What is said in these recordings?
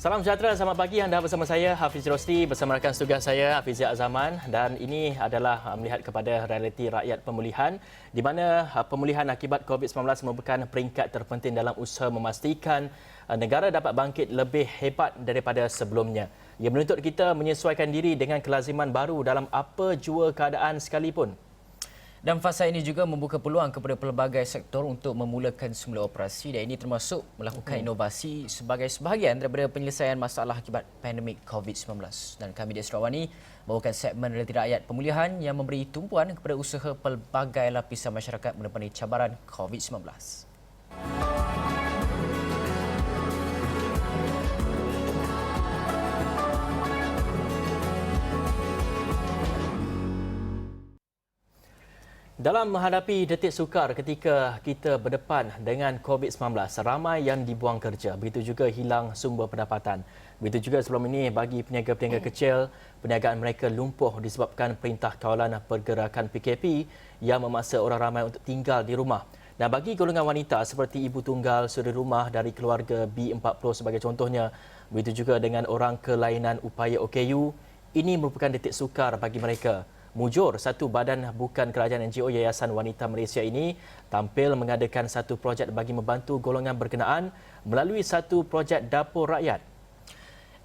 Salam sejahtera, selamat pagi. Anda bersama saya, Hafiz Rosli, bersama rakan tugas saya, Hafiz Azaman. Dan ini adalah melihat kepada realiti rakyat pemulihan, di mana pemulihan akibat COVID-19 merupakan peringkat terpenting dalam usaha memastikan negara dapat bangkit lebih hebat daripada sebelumnya. Ia menuntut kita menyesuaikan diri dengan kelaziman baru dalam apa jua keadaan sekalipun. Dan fasa ini juga membuka peluang kepada pelbagai sektor untuk memulakan semula operasi dan ini termasuk melakukan inovasi sebagai sebahagian daripada penyelesaian masalah akibat pandemik COVID-19. Dan kami di Sarawani bawakan segmen realiti rakyat pemulihan yang memberi tumpuan kepada usaha pelbagai lapisan masyarakat menepani cabaran COVID-19. Dalam menghadapi detik sukar ketika kita berdepan dengan COVID-19, ramai yang dibuang kerja. Begitu juga hilang sumber pendapatan. Begitu juga sebelum ini bagi peniaga-peniaga kecil, perniagaan mereka lumpuh disebabkan Perintah Kawalan Pergerakan PKP yang memaksa orang ramai untuk tinggal di rumah. Dan bagi golongan wanita seperti ibu tunggal, suri rumah dari keluarga B40 sebagai contohnya, begitu juga dengan orang kelainan upaya OKU, ini merupakan detik sukar bagi mereka. Mujur, satu badan bukan kerajaan NGO Yayasan Wanita Malaysia ini tampil mengadakan satu projek bagi membantu golongan berkenaan melalui satu projek dapur rakyat.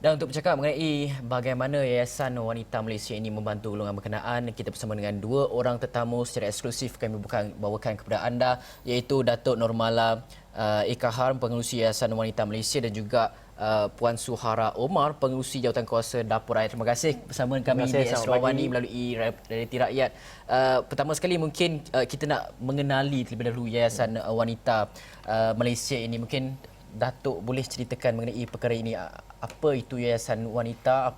Dan untuk bercakap mengenai bagaimana Yayasan Wanita Malaysia ini membantu golongan berkenaan, kita bersama dengan dua orang tetamu secara eksklusif kami bawakan kepada anda, iaitu Datuk Normala Eka Harm, Pengerusi Yayasan Wanita Malaysia, dan juga Puan Suhara Omar, Pengerusi Jawatankuasa Dapur Rakyat. Terima kasih bersama kami di Sarawani melalui Realiti Rakyat. Pertama sekali mungkin kita nak mengenali terlebih dahulu Yayasan Wanita Malaysia ini. Mungkin Datuk boleh ceritakan mengenai perkara ini. Apa itu Yayasan Wanita,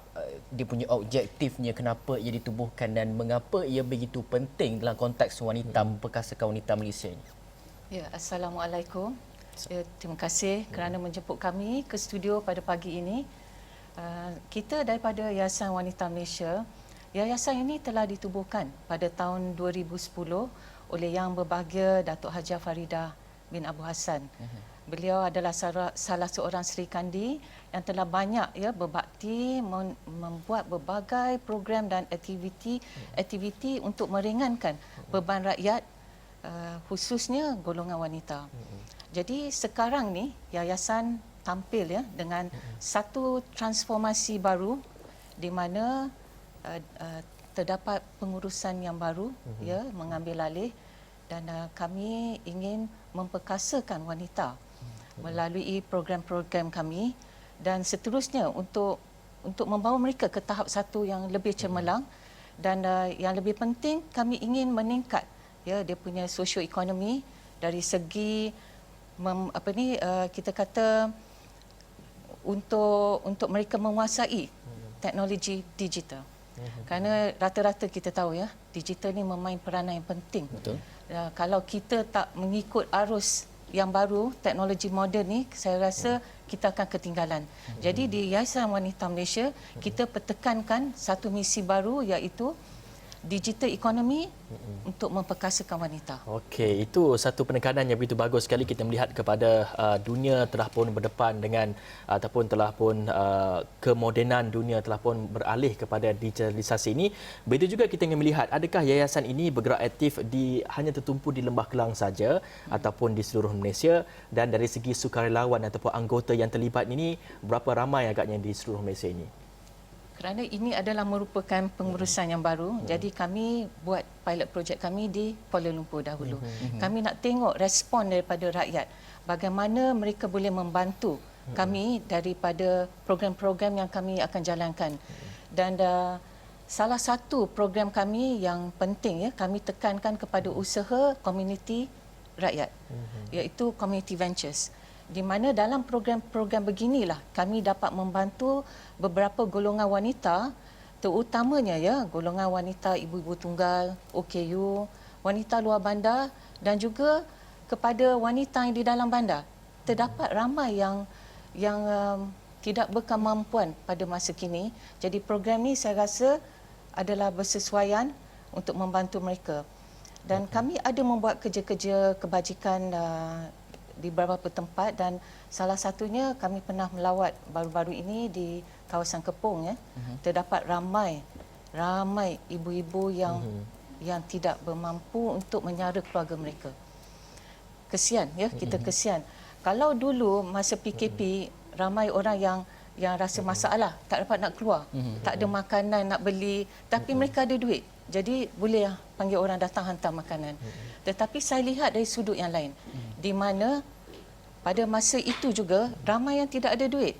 dia punya objektifnya, kenapa ia ditubuhkan dan mengapa ia begitu penting dalam konteks wanita, memperkasakan wanita Malaysia ini. Ya, Assalamualaikum. Ya, terima kasih kerana menjemput kami ke studio pada pagi ini. Kita daripada Yayasan Wanita Malaysia, yayasan ini telah ditubuhkan pada tahun 2010 oleh Yang Berbahagia Datuk Hajah Faridah bin Abu Hassan. Beliau adalah salah seorang Sri Kandi yang telah banyak berbakti membuat berbagai program dan aktiviti untuk meringankan beban rakyat, khususnya golongan wanita. Jadi sekarang ni yayasan tampil dengan satu transformasi baru di mana terdapat pengurusan yang baru mengambil alih, dan kami ingin memperkasakan wanita melalui program-program kami dan seterusnya untuk membawa mereka ke tahap satu yang lebih cemerlang, dan yang lebih penting kami ingin meningkat dia punya sosioekonomi dari segi kita kata untuk mereka menguasai teknologi digital. Kerana rata-rata kita tahu digital ni memain peranan yang penting. Betul. Kalau kita tak mengikut arus yang baru, teknologi moden ni, saya rasa kita akan ketinggalan. Jadi di Yayasan Wanita Malaysia, kita pertekankan satu misi baru, iaitu digital ekonomi untuk memperkasakan wanita. Okey, itu satu penekanan yang begitu bagus sekali. Kita melihat kepada dunia telah pun berdepan dengan ataupun telah pun kemodenan dunia telah pun beralih kepada digitalisasi ini. Begitu juga kita ingin melihat adakah yayasan ini bergerak aktif hanya tertumpu di Lembah Kelang saja ataupun di seluruh Malaysia, dan dari segi sukarelawan ataupun anggota yang terlibat ini berapa ramai agaknya di seluruh Malaysia ini? Kerana ini adalah merupakan pengurusan yang baru, jadi kami buat pilot project kami di Kuala Lumpur dahulu. Kami nak tengok respon daripada rakyat, bagaimana mereka boleh membantu kami daripada program-program yang kami akan jalankan. Dan salah satu program kami yang penting kami tekankan kepada usaha komuniti rakyat, iaitu community ventures. Di mana dalam program-program beginilah kami dapat membantu beberapa golongan wanita, terutamanya golongan wanita ibu-ibu tunggal, OKU, wanita luar bandar, dan juga kepada wanita yang di dalam bandar. Terdapat ramai yang tidak berkemampuan pada masa kini. Jadi program ni saya rasa adalah bersesuaian untuk membantu mereka. Dan kami ada membuat kerja-kerja kebajikan di beberapa tempat dan salah satunya kami pernah melawat baru-baru ini di kawasan Kepong ya. Terdapat ramai ibu-ibu yang tidak bermampu untuk menyara keluarga mereka. Kesian ya, kita kesian. Kalau dulu masa PKP ramai orang yang rasa masalah, tak dapat nak keluar, tak ada makanan nak beli, tapi mereka ada duit. Jadi boleh panggil orang datang hantar makanan. Tetapi saya lihat dari sudut yang lain, di mana pada masa itu juga ramai yang tidak ada duit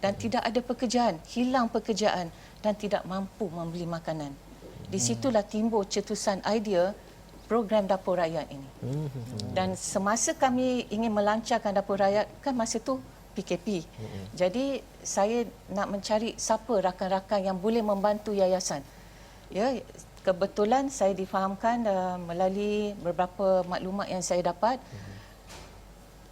dan tidak ada pekerjaan, hilang pekerjaan dan tidak mampu membeli makanan. Di situlah timbul cetusan idea program Dapur Rakyat ini. Dan semasa kami ingin melancarkan Dapur Rakyat, kan masa tu PKP. Jadi saya nak mencari siapa rakan-rakan yang boleh membantu yayasan. Ya, kebetulan saya difahamkan melalui beberapa maklumat yang saya dapat,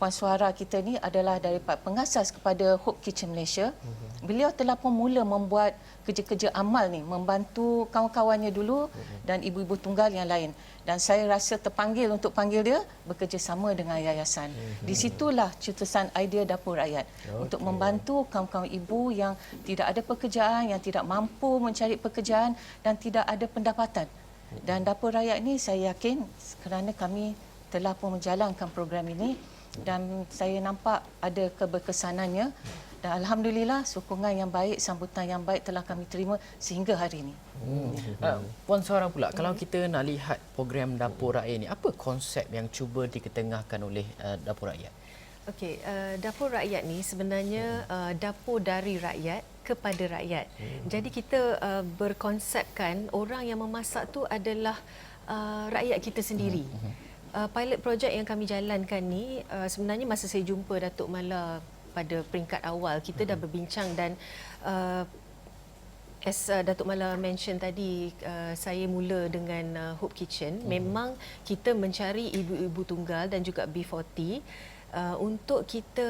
Puan Suhara kita ni adalah daripada pengasas kepada Hope Kitchen Malaysia. Beliau telah pun mula membuat kerja-kerja amal ni, membantu kawan-kawannya dulu dan ibu-ibu tunggal yang lain. Dan saya rasa terpanggil untuk panggil dia bekerjasama dengan yayasan. Di situlah cetusan idea Dapur Rakyat untuk membantu kaum-kaum ibu yang tidak ada pekerjaan, yang tidak mampu mencari pekerjaan dan tidak ada pendapatan. Dan Dapur Rakyat ni saya yakin kerana kami telah pun menjalankan program ini dan saya nampak ada keberkesanannya. Dan alhamdulillah sokongan yang baik, sambutan yang baik telah kami terima sehingga hari ini. Puan Suhara pula, kalau kita nak lihat program Dapur Rakyat ini, apa konsep yang cuba diketengahkan oleh Dapur Rakyat? Okey, Dapur Rakyat ni sebenarnya dapur dari rakyat kepada rakyat. Jadi kita berkonsepkan orang yang memasak tu adalah rakyat kita sendiri. Pilot project yang kami jalankan ni sebenarnya masa saya jumpa Datuk Mala pada peringkat awal, kita dah berbincang dan as Datuk Mala mention tadi, saya mula dengan Hope Kitchen. Memang kita mencari ibu-ibu tunggal dan juga B40 untuk kita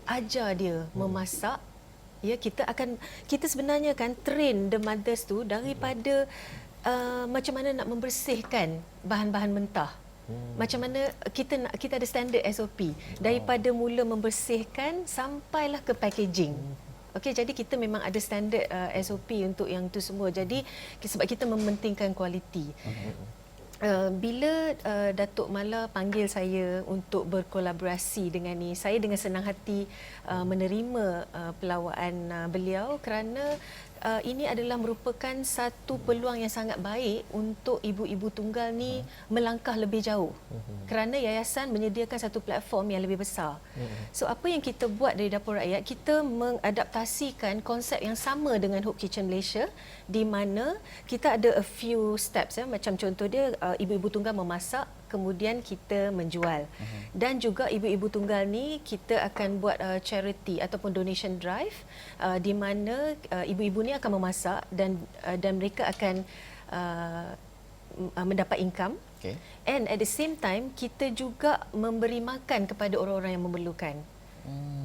ajar dia memasak. Ya, kita sebenarnya kan train the mothers tu daripada macam mana nak membersihkan bahan-bahan mentah. Macam mana kita ada standard SOP daripada mula membersihkan sampailah ke packaging. Okey, jadi kita memang ada standard SOP untuk yang itu semua. Jadi sebab kita mementingkan kualiti. Bila Datuk Mala panggil saya untuk berkolaborasi dengan ni, saya dengan senang hati menerima pelawaan beliau kerana ini adalah merupakan satu peluang yang sangat baik untuk ibu-ibu tunggal ni melangkah lebih jauh. Kerana yayasan menyediakan satu platform yang lebih besar. So apa yang kita buat dari Dapur Rakyat, kita mengadaptasikan konsep yang sama dengan Hope Kitchen Malaysia, di mana kita ada a few steps ya, macam contoh dia ibu-ibu tunggal memasak, kemudian kita menjual. Dan juga ibu-ibu tunggal ni kita akan buat charity ataupun donation drive di mana ibu-ibu ni akan memasak dan mereka akan mendapat income. Okay. And at the same time kita juga memberi makan kepada orang-orang yang memerlukan.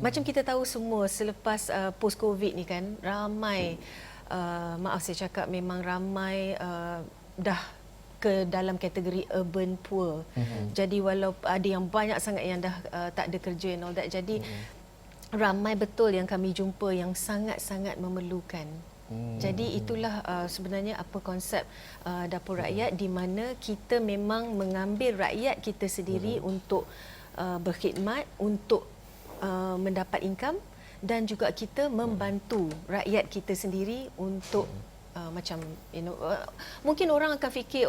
Macam kita tahu semua selepas post COVID ni kan ramai maaf saya cakap memang ramai dah ke dalam kategori urban poor. Jadi walau ada yang banyak sangat yang dah tak ada kerja and all that. Jadi ramai betul yang kami jumpa yang sangat-sangat memerlukan. Jadi itulah sebenarnya apa konsep Dapur Rakyat, di mana kita memang mengambil rakyat kita sendiri untuk berkhidmat, untuk mendapat income, dan juga kita membantu rakyat kita sendiri untuk macam mungkin orang akan fikir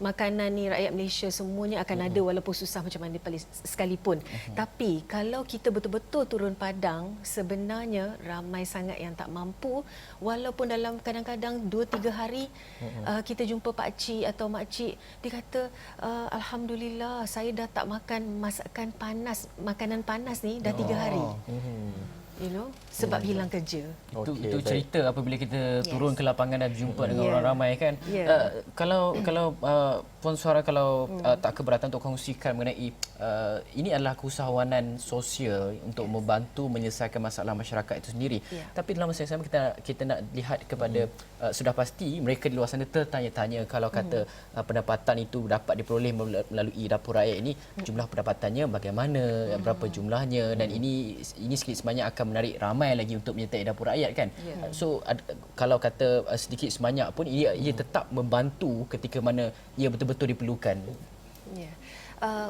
makanan ni rakyat Malaysia semuanya akan ada walaupun susah macam mana sekalipun. Tapi kalau kita betul-betul turun padang, sebenarnya ramai sangat yang tak mampu, walaupun dalam kadang-kadang 2-3 hari kita jumpa pak cik atau mak cik, dia kata alhamdulillah saya dah tak makan masakan panas, makanan panas ni dah 3 hari. sebab hilang kerja. Itu baik. cerita apabila kita Yes. turun ke lapangan dan berjumpa dengan Yeah. orang ramai kan. Yeah. Kalau Puan Suara tak keberatan untuk kongsikan mengenai ini adalah keusahawanan sosial untuk membantu menyelesaikan masalah masyarakat itu sendiri. Yeah. Tapi dalam masa yang sama kita nak lihat kepada sudah pasti mereka di luar sana tertanya-tanya kalau kata pendapatan itu dapat diperoleh melalui dapur rakyat ini, jumlah pendapatannya bagaimana, berapa jumlahnya, dan ini sedikit sebanyak akan menarik ramai lagi untuk menyertai dapur rakyat kan. Ya. So kalau kata sedikit sebanyak pun ia tetap membantu ketika mana ia betul-betul diperlukan. Ya.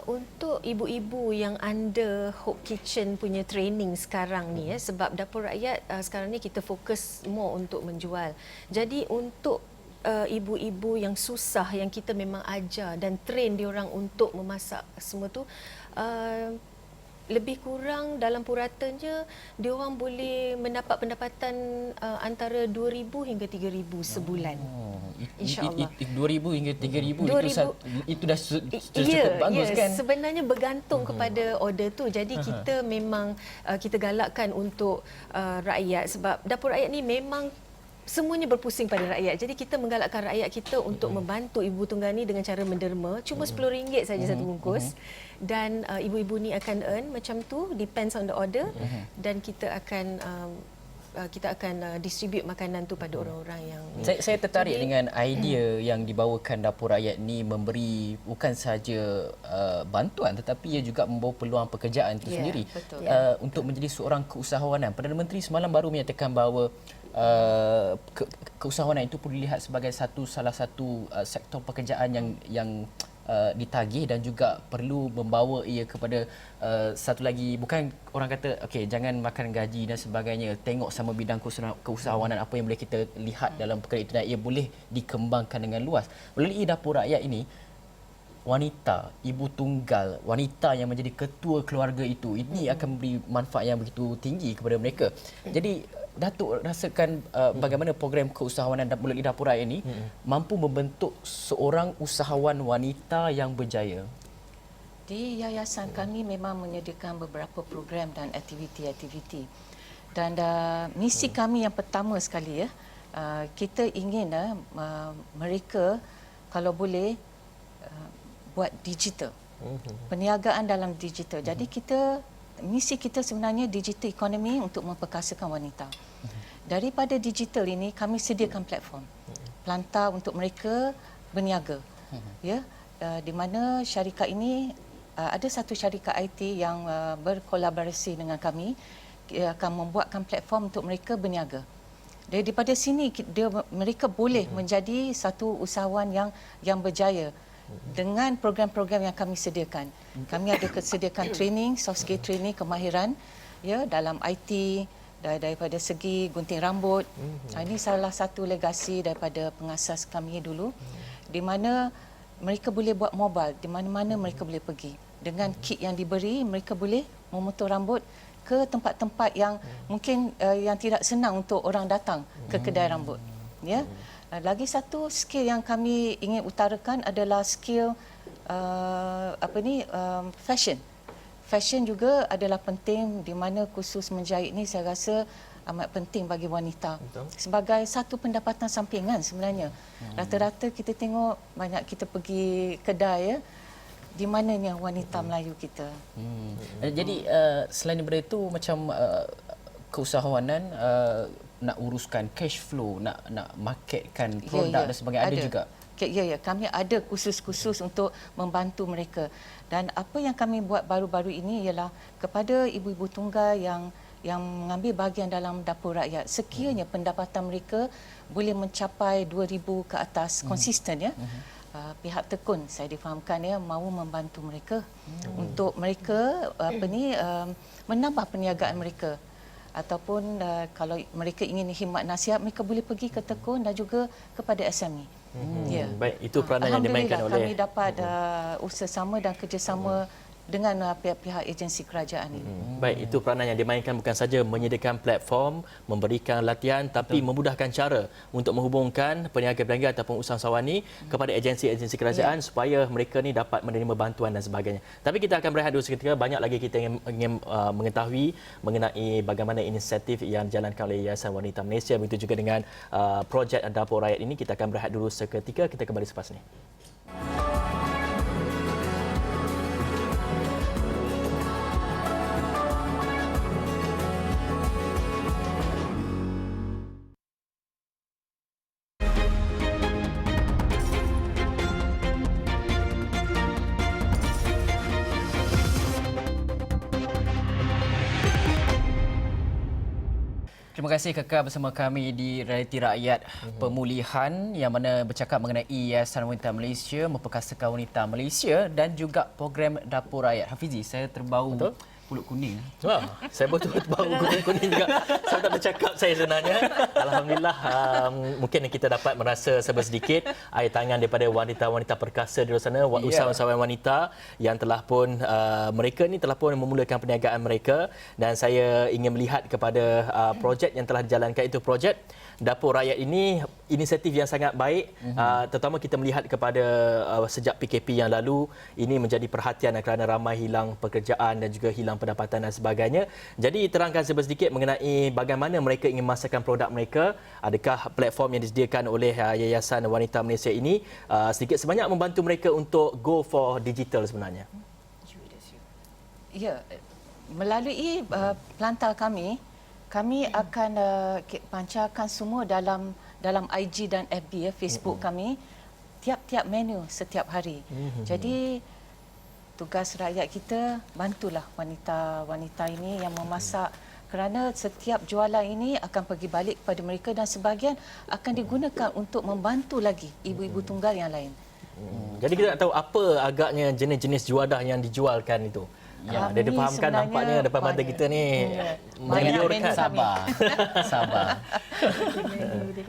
Untuk ibu-ibu yang under Hope Kitchen punya training sekarang ni sebab dapur rakyat sekarang ni kita fokus more untuk menjual. Jadi untuk ibu-ibu yang susah yang kita memang ajar dan train diorang untuk memasak semua tu, lebih kurang dalam puratanya diorang boleh mendapat pendapatan antara 2,000 hingga 3,000 sebulan. InsyaAllah. 2,000 hingga 3,000 itu dah cukup Ya, bagus kan. sebenarnya bergantung kepada order tu. Jadi kita memang kita galakkan untuk rakyat sebab dapur rakyat ni memang semuanya berpusing pada rakyat. Jadi kita menggalakkan rakyat kita untuk membantu ibu tunggal ni dengan cara menderma. Cuma RM10 saja satu bungkus. Dan ibu-ibu ni akan earn macam tu, depends on the order. Dan kita akan distribute makanan tu pada orang-orang yang Saya tertarik dengan idea yang dibawakan dapur rakyat ni memberi bukan sahaja bantuan tetapi ia juga membawa peluang pekerjaan itu Ya, sendiri. betul. Untuk menjadi seorang keusahawanan. Perdana Menteri semalam baru menyatakan bahawa keusahawanan itu perlu dilihat sebagai salah satu sektor pekerjaan yang ditagih dan juga perlu membawa ia kepada satu lagi, bukan orang kata okey jangan makan gaji dan sebagainya, tengok sama bidang keusahawanan apa yang boleh kita lihat dalam perkara itu dan ia boleh dikembangkan dengan luas. Melalui dapur rakyat ini, wanita, ibu tunggal, wanita yang menjadi ketua keluarga itu, ini akan memberi manfaat yang begitu tinggi kepada mereka. Jadi Datuk rasakan bagaimana program keusahawanan melalui dapur rakyat ini mampu membentuk seorang usahawan wanita yang berjaya? Di yayasan kami memang menyediakan beberapa program dan aktiviti-aktiviti. Dan misi kami yang pertama sekali kita ingin mereka kalau boleh buat digital. Perniagaan dalam digital. Jadi misi kita sebenarnya digital economy untuk memperkasakan wanita. Daripada digital ini kami sediakan platform pelantar untuk mereka berniaga. Ya, di mana syarikat ini ada satu syarikat IT yang berkolaborasi dengan kami, akan membuatkan platform untuk mereka berniaga. Daripada sini mereka boleh menjadi satu usahawan yang berjaya. Dengan program-program yang kami sediakan. Kami ada sediakan training, soft skill training, kemahiran dalam IT, daripada segi gunting rambut. Ini salah satu legasi daripada pengasas kami dulu, di mana mereka boleh buat mobile, di mana-mana mereka boleh pergi. Dengan kit yang diberi, mereka boleh memotong rambut ke tempat-tempat yang mungkin yang tidak senang untuk orang datang ke kedai rambut. Ya. Lagi satu skill yang kami ingin utarakan adalah skill fashion. Fashion juga adalah penting, di mana khusus menjahit ni saya rasa amat penting bagi wanita. Betul. Sebagai satu pendapatan sampingan sebenarnya. Rata-rata kita tengok banyak kita pergi kedai di mananya wanita Melayu kita. Jadi selain daripada itu macam keusahawanan nak uruskan cash flow, nak marketkan produk dan sebagainya ada juga. Ya, kami ada khusus-khusus untuk membantu mereka. Dan apa yang kami buat baru-baru ini ialah kepada ibu-ibu tunggal yang mengambil bahagian dalam dapur rakyat, sekiranya pendapatan mereka boleh mencapai 2,000 ke atas konsisten pihak tekun saya difahamkan mahu membantu mereka untuk mereka menambah perniagaan mereka. Ataupun kalau mereka ingin khidmat nasihat, mereka boleh pergi ke tekun dan juga kepada SME. Baik, itu peranan yang dimainkan oleh... Alhamdulillah kami dapat usaha sama dan kerjasama dengan pihak-pihak agensi kerajaan ini. Baik, itu peranan yang dimainkan bukan saja menyediakan platform, memberikan latihan tapi memudahkan cara untuk menghubungkan peniaga-peniaga ataupun usahawan ni kepada agensi-agensi kerajaan supaya mereka ni dapat menerima bantuan dan sebagainya. Tapi kita akan berehat dulu seketika. Banyak lagi kita ingin mengetahui mengenai bagaimana inisiatif yang dijalankan oleh Yayasan Wanita Malaysia, begitu juga dengan projek Dapur Rakyat ini. Kita akan berehat dulu seketika. Kita kembali selepas ini. Terima kasih kekal bersama kami di Realiti Rakyat Pemulihan yang mana bercakap mengenai Yayasan Wanita Malaysia, memperkasakan wanita Malaysia dan juga program Dapur Rakyat. Hafizi, saya terbau pulut kuning. Wah, saya betul bau kuning juga. Saya tak bercakap saya sebenarnya. Alhamdulillah, mungkin kita dapat merasa sedikit air tangan daripada wanita-wanita perkasa di luar sana, usahawan-usahawan wanita yang telah pun mereka ni telah pun memulakan perniagaan mereka, dan saya ingin melihat kepada projek yang telah dijalankan, itu projek Dapur Rakyat ini inisiatif yang sangat baik, terutama kita melihat kepada sejak PKP yang lalu ini menjadi perhatian kerana ramai hilang pekerjaan dan juga hilang pendapatan dan sebagainya. Jadi terangkan sedikit mengenai bagaimana mereka ingin memasarkan produk mereka, adakah platform yang disediakan oleh Yayasan Wanita Malaysia ini sedikit sebanyak membantu mereka untuk go for digital sebenarnya. Ya, melalui pelantar kami akan pancarkan semua dalam IG dan FB, Facebook kami, tiap-tiap menu setiap hari. Jadi tugas rakyat kita bantulah wanita-wanita ini yang memasak, kerana setiap jualan ini akan pergi balik kepada mereka dan sebahagian akan digunakan untuk membantu lagi ibu-ibu tunggal yang lain. Jadi kita nak tahu apa agaknya jenis-jenis juadah yang dijualkan itu. Ya, dia difahamkan nampaknya depan mata kita ni menggiurkan. Sabar.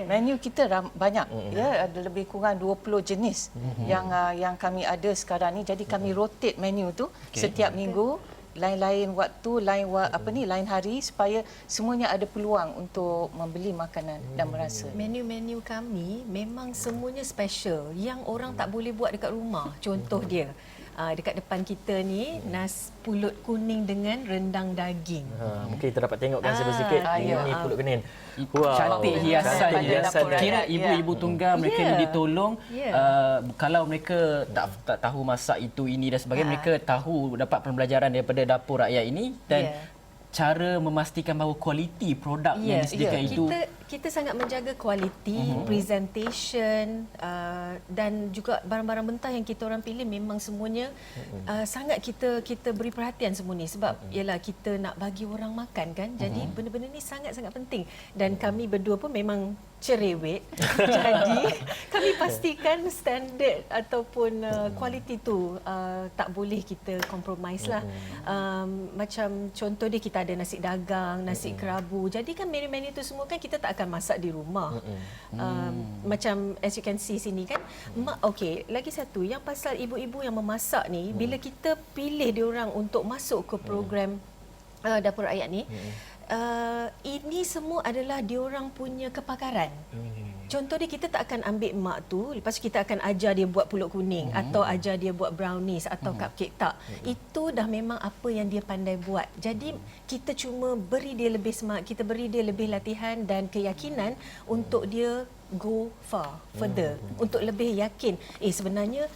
Menu kita banyak, ya, ada lebih kurang 20 jenis yang kami ada sekarang ni. Jadi kami rotate menu tu setiap minggu, lain-lain waktu, lain hari, supaya semuanya ada peluang untuk membeli makanan dan merasa. Menu-menu kami memang semuanya special yang orang tak boleh buat dekat rumah. Contoh dia, dekat depan kita ni nasi pulut kuning dengan rendang daging. Mungkin kita dapat tengokkan sedikit. Ini pulut kuning. Wow. Cantik hiasannya. Kira ibu-ibu tunggal mereka ni ditolong. Kalau mereka tak tahu masak itu ini dan sebagainya, mereka tahu dapat pembelajaran daripada Dapur Rakyat ini dan cara memastikan bahawa kualiti produk yang disediakan itu. Kita sangat menjaga kualiti, presentation dan juga barang-barang mentah yang kita orang pilih memang semuanya sangat kita beri perhatian semua ni, sebab ialah kita nak bagi orang makan kan. Jadi benda-benda ni sangat-sangat penting, dan kami berdua pun memang cerewet. Jadi kami pastikan standard ataupun kualiti tu tak boleh kita compromise lah. Macam contoh dia, kita ada nasi dagang, nasi kerabu. Jadi kan menu-menu tu semua kan kita tak akan masak di rumah. Macam as you can see sini kan. Okey, lagi satu yang pasal ibu-ibu yang memasak ni, bila kita pilih diorang untuk masuk ke program Dapur Rakyat ni, ini semua adalah diorang punya kepakaran. Contoh dia, kita tak akan ambil mak tu, lepas tu kita akan ajar dia buat pulut kuning atau ajar dia buat brownies atau cupcake. Tak. Itu dah memang apa yang dia pandai buat. Jadi kita cuma beri dia lebih semangat, kita beri dia lebih latihan dan keyakinan untuk dia go further, untuk lebih yakin sebenarnya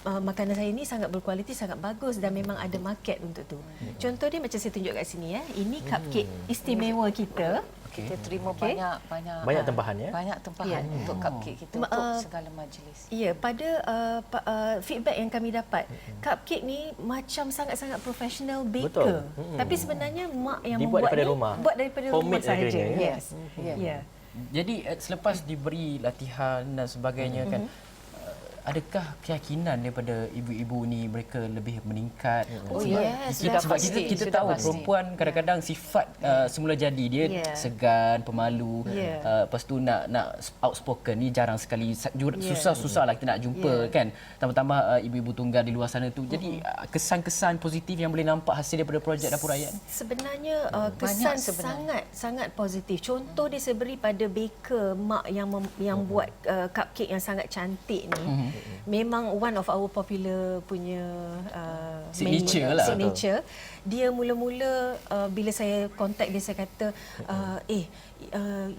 makanan saya ni sangat berkualiti, sangat bagus dan memang ada market untuk tu. Contoh dia macam saya tunjuk kat sini ya. Ini cupcake istimewa kita. Kita terima banyak tempahan ya. Banyak tempahan untuk cupcake kita untuk segala majlis. Ya, pada feedback yang kami dapat, cupcake ni macam sangat-sangat professional baker. Tapi sebenarnya mak yang dibuat membuat daripada ni rumah. buat daripada rumah saja. Yes. Jadi selepas diberi latihan dan sebagainya kan, adakah keyakinan daripada ibu-ibu ni mereka lebih meningkat? Oh, yes, Kita, sudah sebab pasti, kita sudah tahu pasti. perempuan kadang-kadang sifat semula jadi dia Yeah. segan, pemalu, Yeah. lepas tu nak outspoken ni jarang sekali, susah-susah lah kita nak jumpa Yeah. kan. Tambah-tambah ibu-ibu tunggal di luar sana tu. Jadi kesan-kesan positif yang boleh nampak hasil daripada projek Dapur Rakyat ni. Sebenarnya Banyak kesan sebenarnya. sangat positif. Contoh dia saya beri pada baker mak yang buat cupcake yang sangat cantik ni. Memang one of our popular punya Signature menu, lah. signature. Dia mula-mula bila saya contact dia, saya kata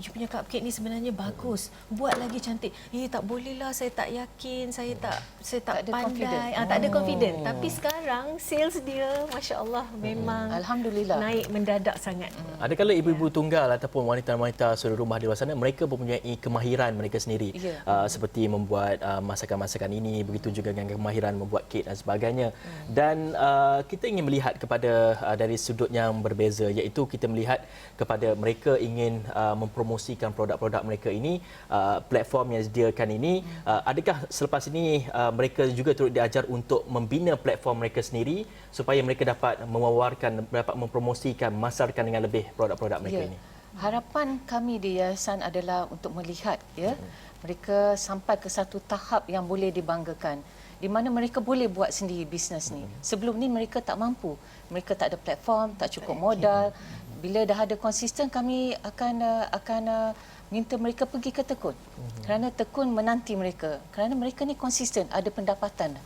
you punya cupcake ni sebenarnya bagus. Buat lagi cantik. Tak bolehlah, saya tak yakin, saya tak Tak ada confident. pandai. Tak ada confident. Tapi sekarang sales dia masya-Allah memang Alhamdulillah. naik mendadak sangat. Ada kala ibu-ibu tunggal ataupun wanita-wanita suri rumah di luar sana, mereka mempunyai kemahiran mereka sendiri. Ya. Seperti membuat masakan-masakan ini, begitu juga dengan kemahiran membuat kek dan sebagainya. Dan kita ingin melihat kepada dari sudut yang berbeza, iaitu kita melihat kepada mereka ingin mempromosikan produk-produk mereka ini, platform yang disediakan ini. Adakah selepas ini mereka juga turut diajar untuk membina platform mereka sendiri supaya mereka dapat mewawarkan, dapat mempromosikan, masarkan dengan lebih produk-produk mereka ini? Harapan kami di yayasan adalah untuk melihat mereka sampai ke satu tahap yang boleh dibanggakan, di mana mereka boleh buat sendiri bisnes ni. Sebelum ni mereka tak mampu. Mereka tak ada platform, tak cukup modal. Bila dah ada konsisten, kami akan minta mereka pergi ke Tekun. Kerana Tekun menanti mereka. Kerana mereka ni konsisten, ada pendapatan.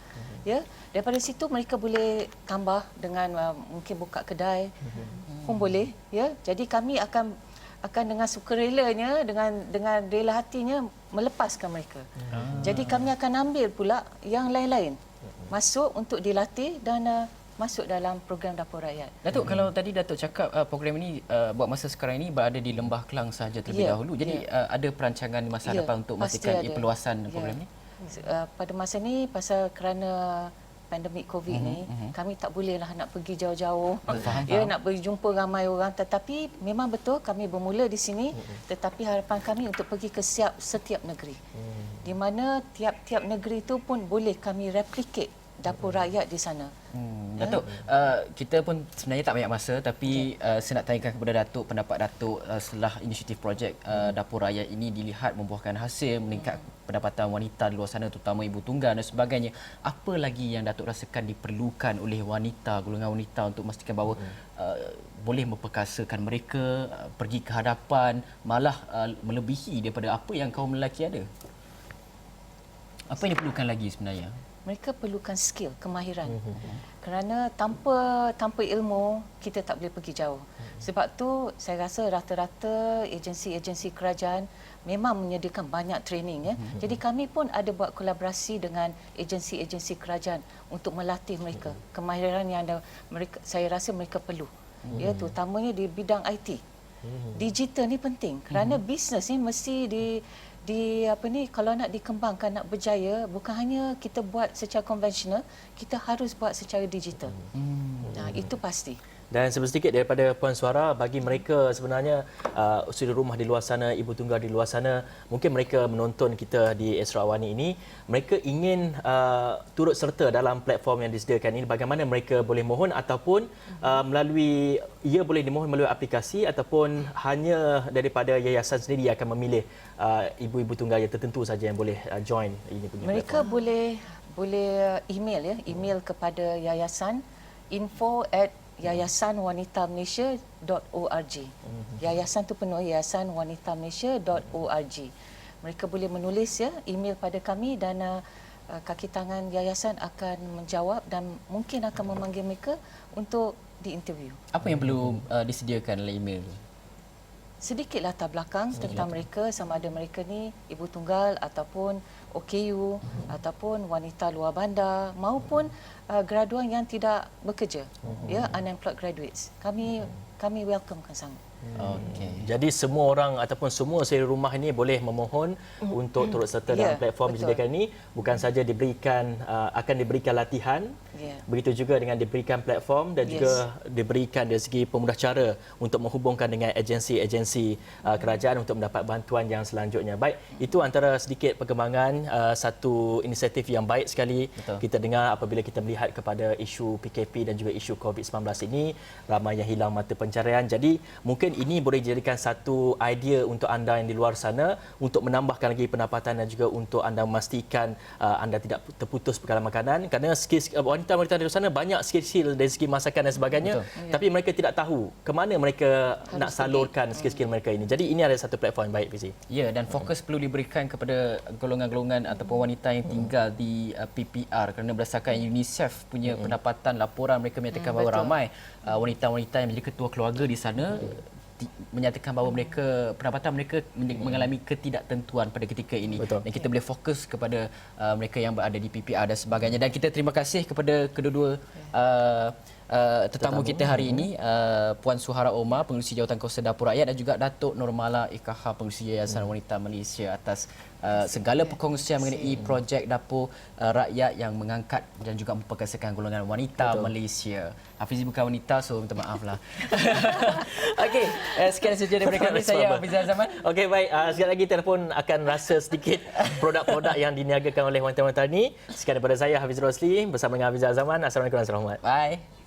Ya, daripada situ mereka boleh tambah dengan mungkin buka kedai pun boleh, ya. Jadi kami akan dengan sukarelanya, dengan rela hatinya melepaskan mereka. Jadi kami akan ambil pula yang lain-lain masuk untuk dilatih dan masuk dalam program Dapur Rakyat. Datuk, kalau tadi Datuk cakap program ini buat masa sekarang ini berada di Lembah Kelang sahaja terlebih dahulu. Jadi ada perancangan di masa hadapan untuk pasti memastikan ada. perluasan program ini? Pada masa ni pasal kerana pandemik COVID ni, kami tak bolehlah nak pergi jauh-jauh. Faham. Nak berjumpa ramai orang, tetapi memang betul kami bermula di sini, tetapi harapan kami untuk pergi ke setiap negeri. Di mana tiap-tiap negeri itu pun boleh kami replicate Dapur Rakyat di sana. Datuk, kita pun sebenarnya tak banyak masa, tapi saya nak tanyakan kepada Datuk, pendapat Datuk setelah inisiatif projek Dapur Rakyat ini dilihat membuahkan hasil, meningkat pendapatan wanita di luar sana, terutama ibu tunggal dan sebagainya. Apa lagi yang Datuk rasakan diperlukan oleh wanita, golongan wanita untuk memastikan bahawa boleh memperkasakan mereka, pergi ke hadapan, malah melebihi daripada apa yang kaum lelaki ada? Apa yang diperlukan lagi sebenarnya? Mereka perlukan skill, kemahiran. Kerana tanpa ilmu, kita tak boleh pergi jauh. Sebab tu saya rasa rata-rata agensi-agensi kerajaan memang menyediakan banyak training. Jadi kami pun ada buat kolaborasi dengan agensi-agensi kerajaan untuk melatih mereka. Kemahiran yang saya rasa mereka perlu. Terutamanya di bidang IT. Digital ni penting kerana bisnes ni mesti kalau nak dikembangkan, nak berjaya, bukan hanya kita buat secara konvensional, kita harus buat secara digital. Itu pasti. Dan sedikit daripada Puan Suara, bagi mereka sebenarnya suri rumah di luar sana, ibu tunggal di luar sana, mungkin mereka menonton kita di Esra Awani ini, mereka ingin turut serta dalam platform yang disediakan ini. Bagaimana mereka boleh mohon ataupun ia boleh dimohon melalui aplikasi ataupun hanya daripada yayasan sendiri akan memilih ibu-ibu tunggal yang tertentu saja yang boleh join ini punya Mereka platform. boleh email kepada yayasan info@yayasanwanitamalaysia.org. Yayasan tu penuh, yayasanwanitamalaysia.org. Mereka boleh menulis email pada kami dan kaki tangan yayasan akan menjawab dan mungkin akan memanggil mereka untuk diinterview. Apa yang perlu disediakan dalam email tu? Sedikit latar belakang tentang mereka, sama ada mereka ni ibu tunggal ataupun OKU ataupun wanita luar bandar maupun graduan yang tidak bekerja, unemployed graduates. Kami welcomekan sangat. Okey. Jadi semua orang ataupun semua seri rumah ini boleh memohon untuk turut serta dalam Ya, platform betul. disediakan ini. Bukan saja diberikan akan diberikan latihan, Ya. begitu juga dengan diberikan platform dan juga diberikan dari segi pemudah cara untuk menghubungkan dengan agensi-agensi kerajaan untuk mendapat bantuan yang selanjutnya. Baik, itu antara sedikit perkembangan satu inisiatif yang baik sekali. Betul. Kita dengar apabila kita melihat kepada isu PKP dan juga isu COVID-19 ini, ramai yang hilang mata pencarian. Jadi mungkin ini boleh dijadikan satu idea untuk anda yang di luar sana untuk menambahkan lagi pendapatan dan juga untuk anda memastikan anda tidak terputus perkara makanan, kerana wanita-wanita di luar sana banyak skill-skill dari segi masakan dan sebagainya. Betul. Tapi mereka tidak tahu ke mana mereka Harus nak salurkan skill-skill mereka ini. Jadi ini ada satu platform yang baik, Fizi. Ya, dan fokus perlu diberikan kepada golongan-golongan ataupun wanita yang tinggal di PPR, kerana berdasarkan UNICEF punya pendapatan laporan, mereka menyatakan bahawa betul. ramai wanita-wanita yang menjadi ketua keluarga di sana menyatakan bahawa mereka pendapatan mereka mengalami ketidaktentuan pada ketika ini. Betul. Dan kita boleh fokus kepada mereka yang berada di PPR dan sebagainya. Dan kita terima kasih kepada kedua-dua tetamu kita hari ini, Puan Suhara Omar, Pengerusi Jawatan Kuasa Dapur Rakyat, dan juga Datuk Nurmala Ikaha, Pengerusi Yayasan Wanita Malaysia, atas segala perkongsian mengenai projek Dapur Rakyat yang mengangkat dan juga memperkasakan golongan wanita Malaysia. Hafizi bukan wanita, so minta maaf lah. Okey, sekian saja daripada kami. Saya Hafizah Zaman. Okey, baik. Sekali lagi telefon akan rasa sedikit produk-produk yang diniagakan oleh wanita-wanita ini. Sekian daripada saya, Hafiz Rosli, bersama dengan Hafizah Zaman. Assalamualaikum warahmatullahi wabarakatuh. Bye.